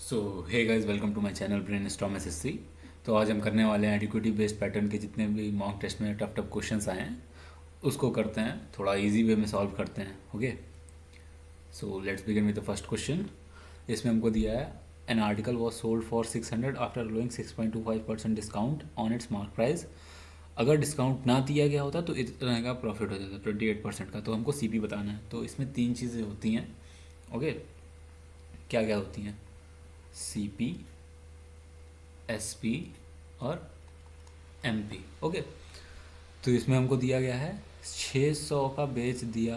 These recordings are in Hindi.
So hey guys, welcome to my channel brainstorm SSC. तो आज हम करने वाले हैं एडिक्विटी बेस्ड पैटर्न के जितने भी मॉक टेस्ट में टफ टफ क्वेश्चंस आए हैं उसको करते हैं, थोड़ा इजी वे में सॉल्व करते हैं। Okay, so let's begin with the first question. इसमें हमको दिया है an article was sold for 600 after allowing 6.25% discount on it's mark price. अगर डिस्काउंट ना दिया गया होता तो इतना का प्रॉफिट हो जाता 28% का। तो हमको सीपी बताना है। तो इसमें तीन चीज़ें होती हैं। ओके, क्या क्या होती हैं? सीपी, एसपी और एमपी। ओके, तो इसमें हमको दिया गया है 600 का बेच दिया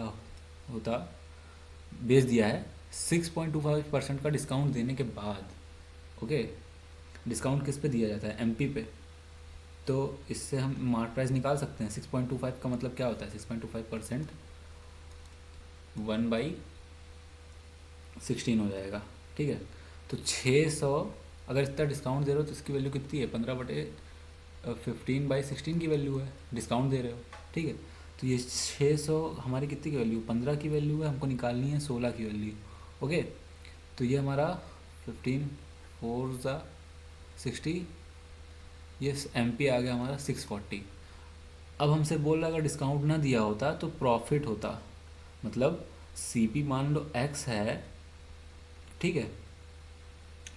है 6.25% का डिस्काउंट देने के बाद। ओके, डिस्काउंट किस पे दिया जाता है? एमपी पे। तो इससे हम मार्क प्राइस निकाल सकते हैं। 6.25 का मतलब क्या होता है? 6.25% 1/16 हो जाएगा। ठीक है, तो 600 अगर इतना डिस्काउंट दे रहे हो तो इसकी वैल्यू कितनी है? 15/16 की वैल्यू है, डिस्काउंट दे रहे हो। ठीक है, तो ये 600 हमारी कितनी की वैल्यू? 15 की वैल्यू है, हमको निकालनी है 16 की वैल्यू। ओके, तो ये हमारा 15×4=60, ये एम पी आ गया हमारा 640। अब हमसे बोल रहा अगर डिस्काउंट ना दिया होता तो प्रॉफिट होता। मतलब सी पी मान लो एक्स है, ठीक है,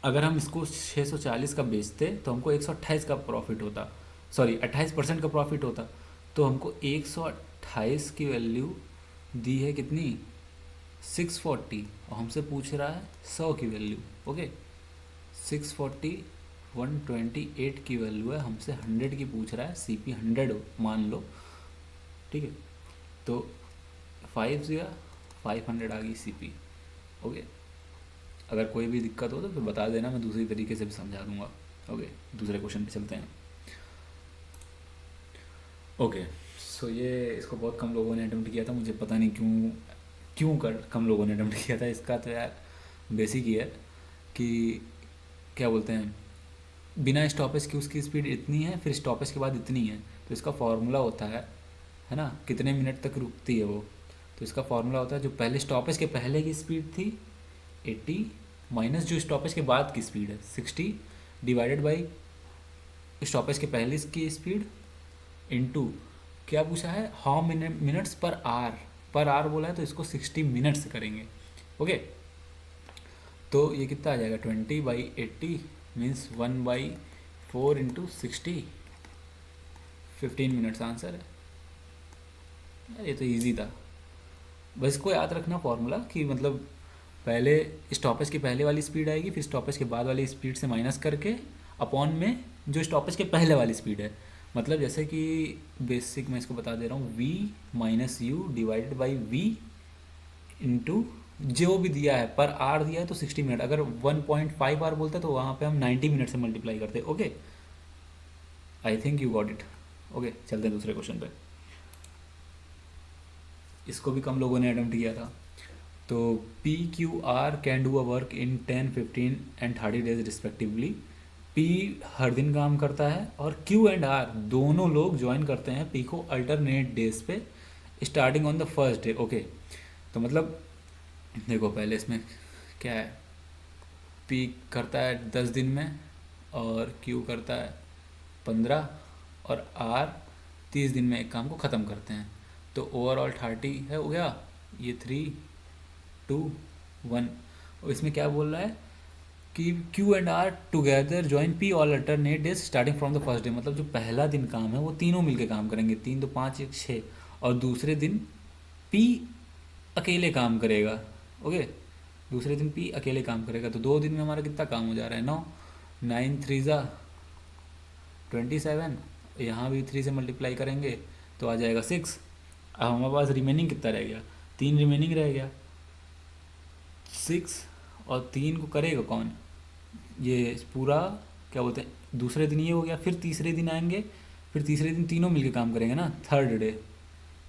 अगर हम इसको 640 का बेचते तो हमको 128 का प्रॉफिट होता, सॉरी 28% का प्रॉफिट होता। तो हमको 128 की वैल्यू दी है कितनी? 640, और हमसे पूछ रहा है 100 की वैल्यू। ओके, 640 128 की वैल्यू है, हमसे 100 की पूछ रहा है। सी पी 100 मान लो, ठीक है, तो 500 आ गई सी पी। ओके, अगर कोई भी दिक्कत हो तो फिर बता देना, मैं दूसरी तरीके से भी समझा दूंगा। ओके, दूसरे क्वेश्चन पे चलते हैं। ओके, सो ये इसको बहुत कम लोगों ने अटेम्प्ट किया था, मुझे पता नहीं क्यों क्यों कर कम लोगों ने अटेम्प्ट किया था। इसका तो यार बेसिक ही है कि क्या बोलते हैं, बिना स्टॉपेज की उसकी स्पीड इतनी है, फिर स्टॉपेज के बाद इतनी है। तो इसका फार्मूला होता है ना, कितने मिनट तक रुकती है वो। तो इसका फार्मूला होता है जो पहले स्टॉपेज के पहले की स्पीड थी 80 माइनस जो स्टॉपेज के बाद की स्पीड है 60 डिवाइडेड बाई स्टॉपेज के पहले की स्पीड इनटू क्या पूछा है? हाउ मिनट्स पर आर बोला है, तो इसको 60 मिनट्स से करेंगे। ओके, तो ये कितना आ जाएगा? 20/80 मीन्स 1/4 × 60, 15 मिनट्स आंसर है। यार ये तो इजी था, बस इसको याद रखना फॉर्मूला कि मतलब पहले स्टॉपेज की पहले वाली स्पीड आएगी, फिर स्टॉपेज के बाद वाली स्पीड से माइनस करके अपॉन में जो स्टॉपेज के पहले वाली स्पीड है। मतलब जैसे कि बेसिक मैं इसको बता दे रहा हूँ, v - u divided by v into जो भी दिया है पर आर दिया है तो 60 मिनट। अगर 1.5 आर बोलते तो वहाँ पे हम 90 मिनट से मल्टीप्लाई करते। Okay, I think you got it. Okay, चलते हैं दूसरे क्वेश्चन पे। इसको भी कम लोगों ने अटेम्प्ट किया था। तो P Q R can do a work in 10 15 and 30 days respectively. P हर दिन काम करता है और क्यू एंड आर दोनों लोग ज्वाइन करते हैं पी को अल्टरनेट डेज पे starting on the first day. Okay, तो मतलब देखो पहले इसमें क्या है, पी करता है 10 दिन में और क्यू करता है 15 और आर 30 दिन में एक काम को ख़त्म करते हैं। तो ओवरऑल 30 है हो गया, ये 3 2 1। और इसमें क्या बोल रहा है कि Q and R together join P all alternate days starting from the first day. मतलब जो पहला दिन काम है वो तीनों मिलके काम करेंगे, 3 2 5 1 6, और दूसरे दिन पी अकेले काम करेगा। ओके, दूसरे दिन पी अकेले काम करेगा। तो 2 दिन में हमारा कितना काम हो जा रहा है? 9 9 3 27, यहाँ भी 3 से मल्टीप्लाई करेंगे तो आ जाएगा 6। अब हमारे पास रिमेनिंग कितना रह गया? 3 रिमेनिंग रह गया। 6 और 3 को करेगा कौन? ये पूरा क्या बोलते हैं, दूसरे दिन ये हो गया, फिर तीसरे दिन आएंगे, फिर तीसरे दिन तीनों मिलके काम करेंगे ना, थर्ड डे।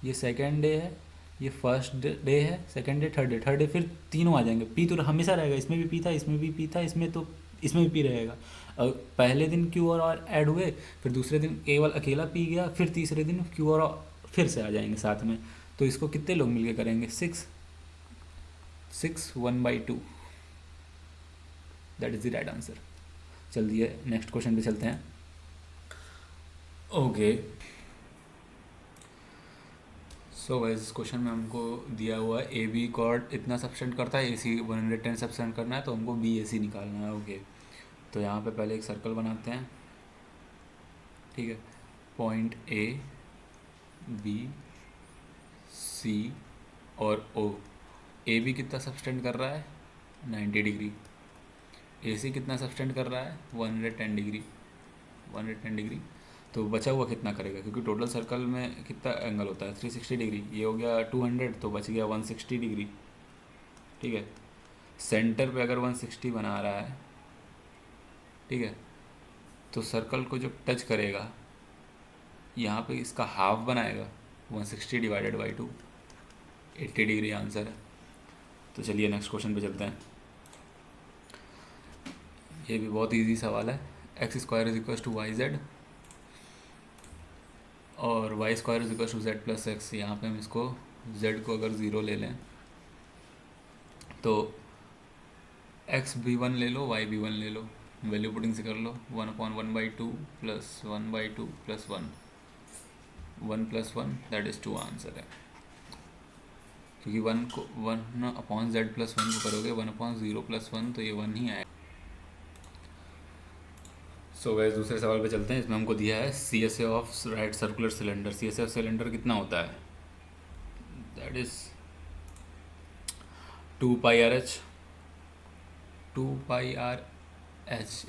ये सेकेंड डे है, ये फर्स्ट डे है, सेकेंड डे, थर्ड डे फिर तीनों आ जाएंगे। पी तो हमेशा रहेगा, इसमें भी पी था, इसमें भी पी था, इसमें तो इसमें भी पी रहेगा। और पहले दिन क्यू और ऐड हुए, फिर दूसरे दिन केवल अकेला पी गया, फिर तीसरे दिन क्यू और फिर से आ जाएंगे साथ में। तो इसको कितने लोग मिलके करेंगे? 6 1/2। That is the right answer. चलिए नेक्स्ट क्वेश्चन पे चलते हैं। ओके, सो गाइस इस क्वेश्चन में हमको दिया हुआ है ए बी कॉर्ड इतना सब्सटेंड करता है, ए सी 110 सब्सटेंड करना है, तो हमको बी ए सी निकालना है। ओके, तो यहाँ पे पहले एक सर्कल बनाते हैं, ठीक है। पॉइंट ए बी सी और ओ। ए बी कितना सब्सटेंड कर रहा है 90 डिग्री, ए सी कितना सब्सटेंड कर रहा है 110 डिग्री, 110 डिग्री। तो बचा हुआ कितना करेगा, क्योंकि टोटल सर्कल में कितना एंगल होता है 360 डिग्री, ये हो गया 200, तो बच गया 160 डिग्री, ठीक है। सेंटर पे अगर 160 बना रहा है, ठीक है, तो सर्कल को जो टच करेगा यहाँ पे इसका हाफ बनाएगा, 160 डिवाइडेड बाई 2, 80 डिग्री आंसर है। तो चलिए नेक्स्ट क्वेश्चन पे चलते हैं। ये भी बहुत इजी सवाल है। X square is equal to Y Z और Y square is equal to Z plus X. यहाँ पे हम इसको जेड को अगर ज़ीरो ले लें तो एक्स भी वन ले लो, वाई भी वन ले लो, वैल्यू पुटिंग से कर लो। 1/1/2 plus 1/2 plus 1, 1 plus 1 that is 2 answer है। क्योंकि 1/z प्लस 1 को करोगे 1/0 प्लस 1, तो ये 1 ही आएगा। सो वैसे दूसरे सवाल पे चलते हैं। इसमें हमको दिया है C S A of right circular cylinder. C S A of cylinder कितना होता है, दैट इज़ 2πRh, 2πRh।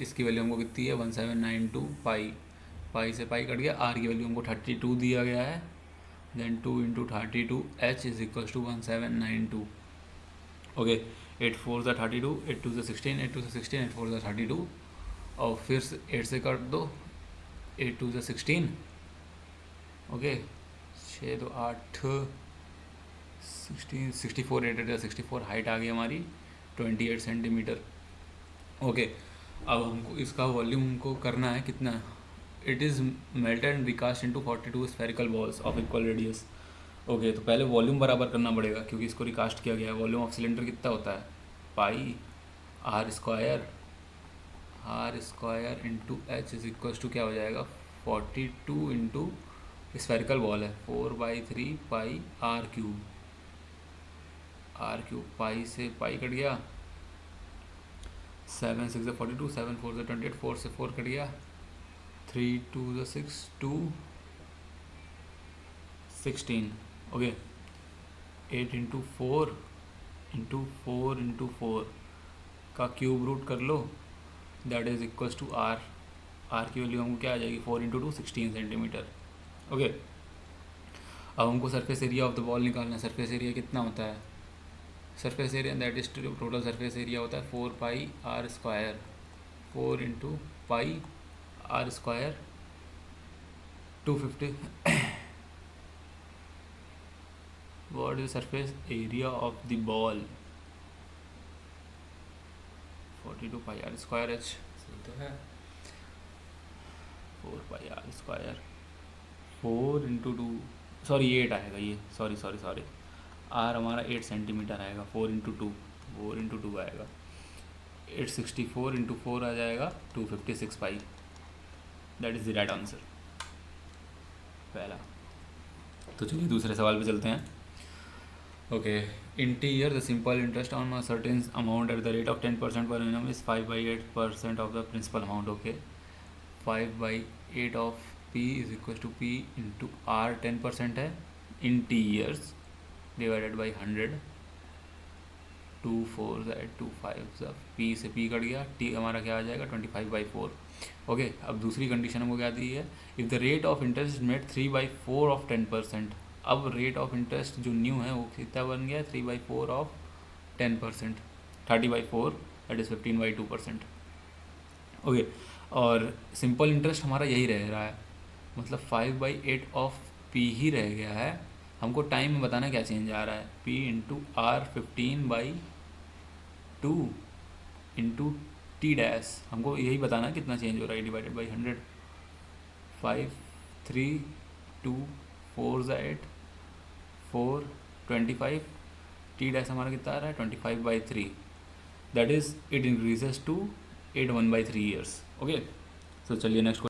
इसकी वैल्यू हमको कितनी है 1792 पाई, पाई से पाई कट गया, आर की वैल्यू हमको 32 दिया गया है, then 2 into 32 h is equal to 1792। Okay, 8 4 ज़ा 32, 8 2 ज़ा 16, 8 2 ज़ा 16, 8 4 ज़ा 32, और फिर 8 से काट दो, 8 2 ज़ा 16, ओके, 6 2 8 16 64, 8 8 64, हाइट आ गई हमारी 28 सेंटीमीटर। ओके, अब हमको इसका वॉल्यूम हमको करना है कितना, it is melted and recast into 42 spherical balls of equal radius. Okay, तो पहले वॉल्यूम बराबर करना पड़ेगा क्योंकि इसको रिकास्ट किया गया है। वॉल्यूम ऑफ सिलेंडर कितना होता है, pi are square into H is equal to क्या हो जाएगा 42 इंटू स्फेरिकल बॉल है 4/3 पाई आर क्यूब, पाई से पाई कट गया, 7 6 42, 7 4 28, 4 से 4 कट गया, 3 2 6 2 16, ओके, 8 इंटू 4 इंटू 4 इंटू 4 का क्यूब रूट कर लो, that is equals to R. R की वैल्यू हमको क्या आ जाएगी 4 इंटू 2 16 सेंटीमीटर। ओके, अब हमको surface area of the ball निकालना है। सरफेस एरिया कितना होता है, surface area that is total surface area होता है 4 पाई are square, 4 into pi are square 250। What is surface area of the ball, 42 pi are square H, सही तो है, 4 पाई आर स्क्वायर 4 इंटू 2, सॉरी 8 आएगा ये, सॉरी आर हमारा 8 सेंटीमीटर आएगा, 4 इंटू 2 आएगा, 864 इंटू 4 आ जाएगा 256 pi, that is the right answer पहला। तो चलिए दूसरे सवाल पे चलते हैं। Okay, in year the simple interest on a certain amount at the rate of 10% per annum is 5/8% of the principal amount. Okay, 5/8 of p is equal to p into r, 10% है in t years divided by 100, 2 4 2 5 p से p कट गया, t हमारा क्या आ जाएगा 25/4। ओके, अब दूसरी कंडीशन हमको क्या दी है, if the rate of interest made 3/4 of 10%। अब रेट ऑफ इंटरेस्ट जो न्यू है वो कितना बन गया 3/4 ऑफ 10%, 30/4 दैट इज़ 15/2%। ओके, और सिंपल इंटरेस्ट हमारा यही रह रहा है, मतलब 5/8 ऑफ पी ही रह गया है। हमको टाइम में बताना क्या चेंज आ रहा है, p into R 15/2 into T dash, हमको यही बताना कितना चेंज हो रहा है डिवाइडेड बाई 100। 5 3 2 4 8 4 25, टी डैश हमारा कितना आ रहा है 25/3, that is it increases to 8 1/3 years. Okay, so चलिए नेक्स्ट